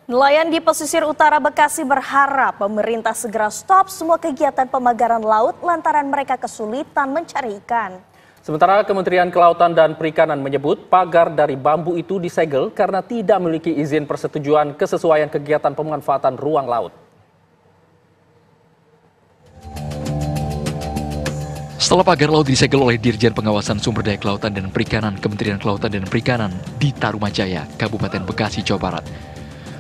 Nelayan di pesisir utara Bekasi berharap pemerintah segera stop semua kegiatan pemagaran laut lantaran mereka kesulitan mencari ikan. Sementara Kementerian Kelautan dan Perikanan menyebut pagar dari bambu itu disegel karena tidak memiliki izin persetujuan kesesuaian kegiatan pemanfaatan ruang laut. Setelah pagar laut disegel oleh Dirjen Pengawasan Sumber Daya Kelautan dan Perikanan Kementerian Kelautan dan Perikanan di Tarumajaya, Kabupaten Bekasi, Jawa Barat,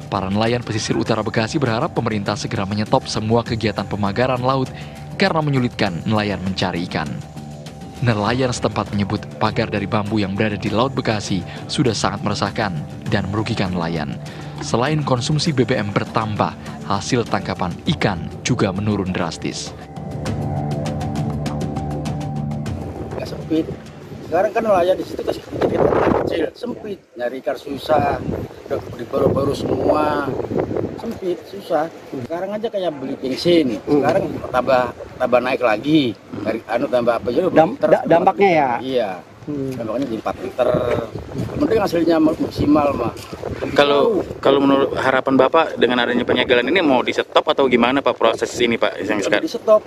para nelayan pesisir utara Bekasi berharap pemerintah segera menyetop semua kegiatan pemagaran laut karena menyulitkan nelayan mencari ikan. Nelayan setempat menyebut pagar dari bambu yang berada di Laut Bekasi sudah sangat meresahkan dan merugikan nelayan. Selain konsumsi BBM bertambah, hasil tangkapan ikan juga menurun drastis. Gak sempit. Sekarang kan nelayan di situ kecil, sempit. Nyari ikan susah, udah dibaru-baru semua, sempit, susah. Sekarang aja kayak beli bensin, sekarang tambah naik lagi. Dari tambah apa aja dampaknya ya? Iya, dampaknya jadi 4 liter. Penting hasilnya maksimal mah. Kalau menurut harapan Bapak dengan adanya penyegelan ini mau di stop atau gimana Pak proses ini Pak? Yang sekarang di stop.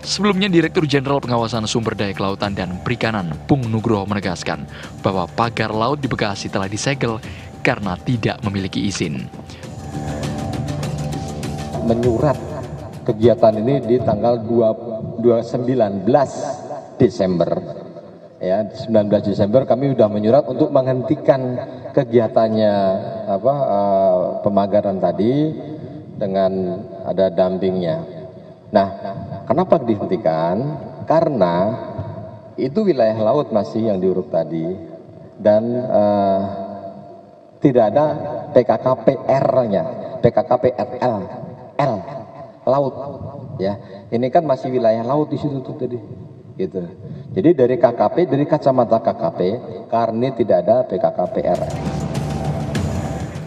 Sebelumnya, Direktur Jenderal Pengawasan Sumber Daya Kelautan dan Perikanan, Pung Nugroho menegaskan bahwa pagar laut di Bekasi telah disegel karena tidak memiliki izin. Menyurat kegiatan ini di tanggal 19 Desember. Ya, 19 Desember kami sudah menyurat untuk menghentikan kegiatannya pemagaran tadi dengan ada dampingnya. Nah, kenapa dihentikan? Karena itu wilayah laut masih yang diuruk tadi dan tidak ada PKKP-R-nya, PKKP-RL, laut. Ya, ini kan masih wilayah laut di situ tuh tadi, gitu. Jadi dari KKP, dari kacamata KKP, karena tidak ada PKKP-RL.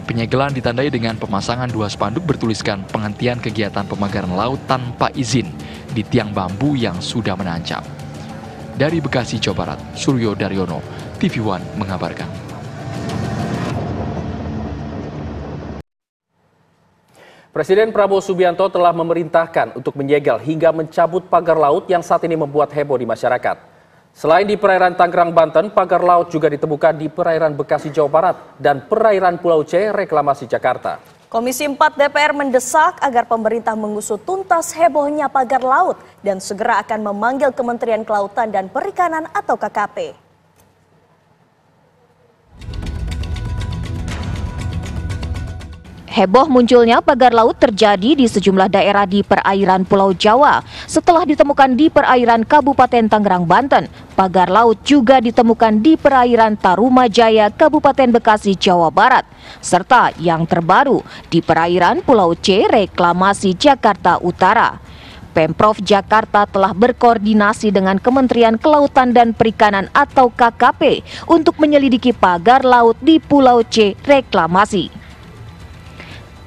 Penyegelan ditandai dengan pemasangan 2 spanduk bertuliskan penghentian kegiatan pemagaran laut tanpa izin di tiang bambu yang sudah menancap. Dari Bekasi, Jawa Barat, Suryo Daryono, TV One mengabarkan. Presiden Prabowo Subianto telah memerintahkan untuk menyegel hingga mencabut pagar laut yang saat ini membuat heboh di masyarakat. Selain di perairan Tangerang, Banten, pagar laut juga ditemukan di perairan Bekasi, Jawa Barat, dan perairan Pulau C, Reklamasi Jakarta. Komisi 4 DPR mendesak agar pemerintah mengusut tuntas hebohnya pagar laut dan segera akan memanggil Kementerian Kelautan dan Perikanan atau KKP. Heboh munculnya pagar laut terjadi di sejumlah daerah di perairan Pulau Jawa. Setelah ditemukan di perairan Kabupaten Tangerang, Banten, pagar laut juga ditemukan di perairan Tarumajaya, Kabupaten Bekasi, Jawa Barat. Serta yang terbaru di perairan Pulau C, Reklamasi Jakarta Utara. Pemprov Jakarta telah berkoordinasi dengan Kementerian Kelautan dan Perikanan atau KKP untuk menyelidiki pagar laut di Pulau C, Reklamasi.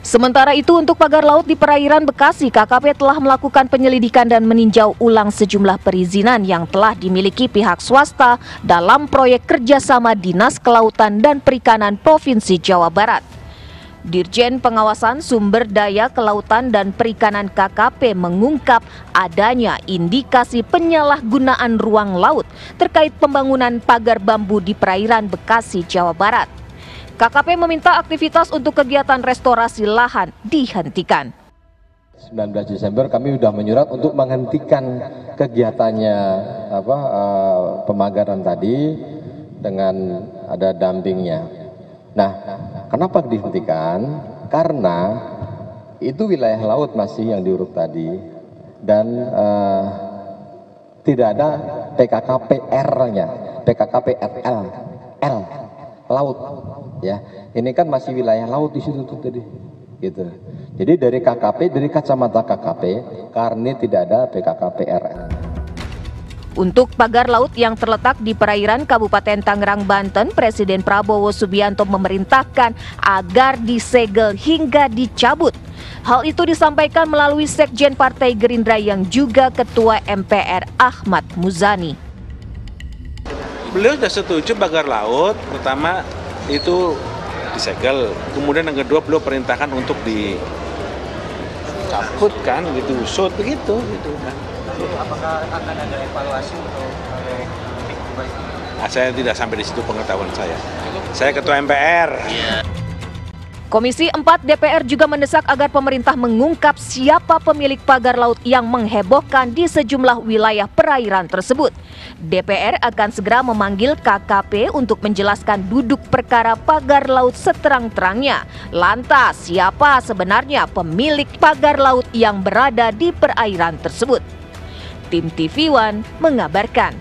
Sementara itu, untuk pagar laut di perairan Bekasi, KKP telah melakukan penyelidikan dan meninjau ulang sejumlah perizinan yang telah dimiliki pihak swasta dalam proyek kerjasama Dinas Kelautan dan Perikanan Provinsi Jawa Barat. Dirjen Pengawasan Sumber Daya Kelautan dan Perikanan KKP mengungkap adanya indikasi penyalahgunaan ruang laut terkait pembangunan pagar bambu di perairan Bekasi, Jawa Barat. KKP meminta aktivitas untuk kegiatan restorasi lahan dihentikan. 19 Desember kami sudah menyurat untuk menghentikan kegiatannya pemagaran tadi dengan ada dampingnya. Nah, kenapa dihentikan? Karena itu wilayah laut masih yang diuruk tadi dan tidak ada PKKP-R-nya, PKKP-RL, laut. Ya, ini kan masih wilayah laut di situ tuh tadi, gitu. Jadi dari KKP, dari kacamata KKP, karena tidak ada PKKP-RL. Untuk pagar laut yang terletak di perairan Kabupaten Tangerang, Banten, Presiden Prabowo Subianto memerintahkan agar disegel hingga dicabut. Hal itu disampaikan melalui Sekjen Partai Gerindra yang juga Ketua MPR Ahmad Muzani. Beliau sudah setuju pagar laut, pertama itu disegel. Kemudian yang kedua beliau perintahkan untuk dicabut kan, gitu, usut begitu, gitu kan. Apakah akan ada evaluasi untuk Saya tidak sampai di situ pengetahuan saya. Saya ketua MPR. Komisi 4 DPR juga mendesak agar pemerintah mengungkap siapa pemilik pagar laut yang menghebohkan di sejumlah wilayah perairan tersebut. DPR akan segera memanggil KKP untuk menjelaskan duduk perkara pagar laut seterang-terangnya. Lantas, siapa sebenarnya pemilik pagar laut yang berada di perairan tersebut? Tim TV One mengabarkan.